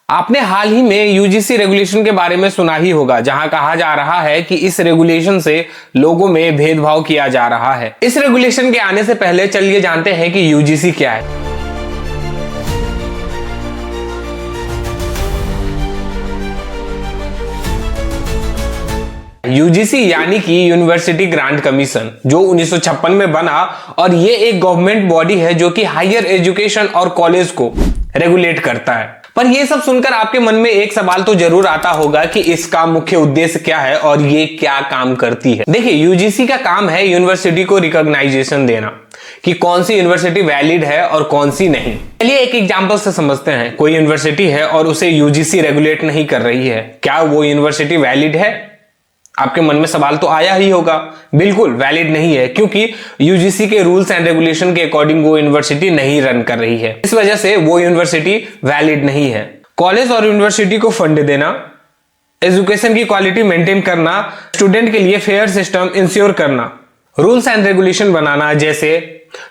आपने हाल ही में UGC regulation के बारे में सुना ही होगा, जहां कहा जा रहा है कि इस रेगुलेशन से लोगों में भेदभाव किया जा रहा है। इस रेगुलेशन के आने से पहले चलिए जानते हैं कि यूजीसी क्या है। यूजीसी यानी कि यूनिवर्सिटी ग्रांट कमीशन, जो 1956 में बना और ये एक गवर्नमेंट बॉडी है जो कि हायर एजुकेशन और कॉलेज को रेगुलेट करता है। पर ये सब सुनकर आपके मन में एक सवाल तो जरूर आता होगा कि इसका मुख्य उद्देश्य क्या है और ये क्या काम करती है। देखिए, यूजीसी का काम है यूनिवर्सिटी को रिकॉग्नाइजेशन देना कि कौन सी यूनिवर्सिटी वैलिड है और कौन सी नहीं। चलिए एक एग्जांपल से समझते हैं। कोई यूनिवर्सिटी है और उसे यूजीसी रेगुलेट नहीं कर रही है, क्या वो यूनिवर्सिटी वैलिड है? आपके मन में सवाल तो आया ही होगा। बिल्कुल वैलिड नहीं है, क्योंकि यूजीसी के रूल्स एंड रेगुलेशन के अकॉर्डिंग वो यूनिवर्सिटी नहीं रन कर रही है। इस वजह से वो यूनिवर्सिटी वैलिड नहीं है। कॉलेज और यूनिवर्सिटी को फंड देना, एजुकेशन की क्वालिटी मेंटेन करना, स्टूडेंट के लिए फेयर सिस्टम इंश्योर करना, रूल्स एंड रेगुलेशन बनाना जैसे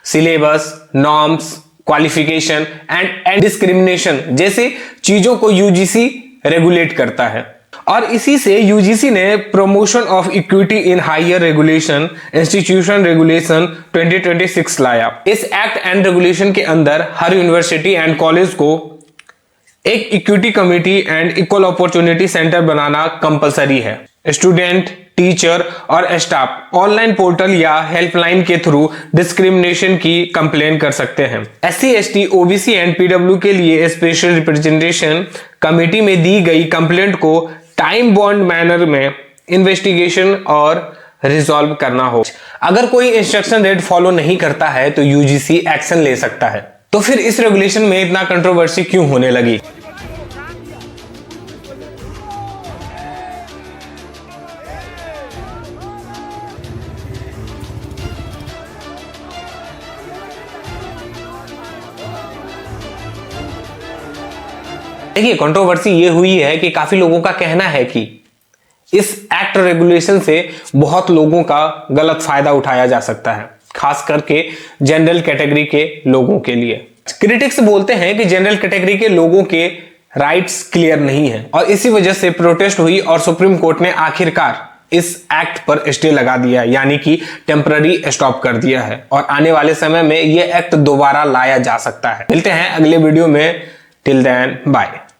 syllabus, norms, qualification and discrimination जैसी चीजों को यूजीसी रेगुलेट करता है। और इसी से यूजीसी ने promotion of equity in higher regulation institution regulation 2026 लाया। इस एक्ट एंड रेगुलेशन के अंदर हर यूनिवर्सिटी एंड कॉलेज को एक equity committee and equal opportunity centre बनाना कंपलसरी है। स्टूडेंट, टीचर और स्टाफ ऑनलाइन पोर्टल या हेल्पलाइन के थ्रू डिस्क्रिमिनेशन की कंप्लेन कर सकते हैं। SC, ST, OBC and PW के लिए स्पेशल रिप्रेजेंटेशन कमेटी में दी गई कंप्लेंट को टाइम बॉन्ड मैनर में इन्वेस्टिगेशन और रिजॉल्व करना हो। अगर कोई इंस्ट्रक्शन रेट फॉलो नहीं करता है तो यूजीसी एक्शन ले सकता है। तो फिर इस रेगुलेशन में इतना कंट्रोवर्सी क्यों होने लगी? देखिए, कंट्रोवर्सी ये हुई है कि काफी लोगों का कहना है कि इस एक्ट रेगुलेशन से बहुत लोगों का गलत फायदा उठाया जा सकता है, खास करके जनरल कैटेगरी के लोगों के लिए। क्रिटिक्स बोलते हैं कि जनरल कैटेगरी के लोगों के राइट्स क्लियर नहीं है और इसी वजह से प्रोटेस्ट हुई और सुप्रीम कोर्ट ने आखिरकार इस एक्ट पर स्टे लगा दिया, यानी कि टेम्पररी स्टॉप कर दिया है। और आने वाले समय में यह एक्ट दोबारा लाया जा सकता है। मिलते हैं अगले वीडियो में। Till then bye.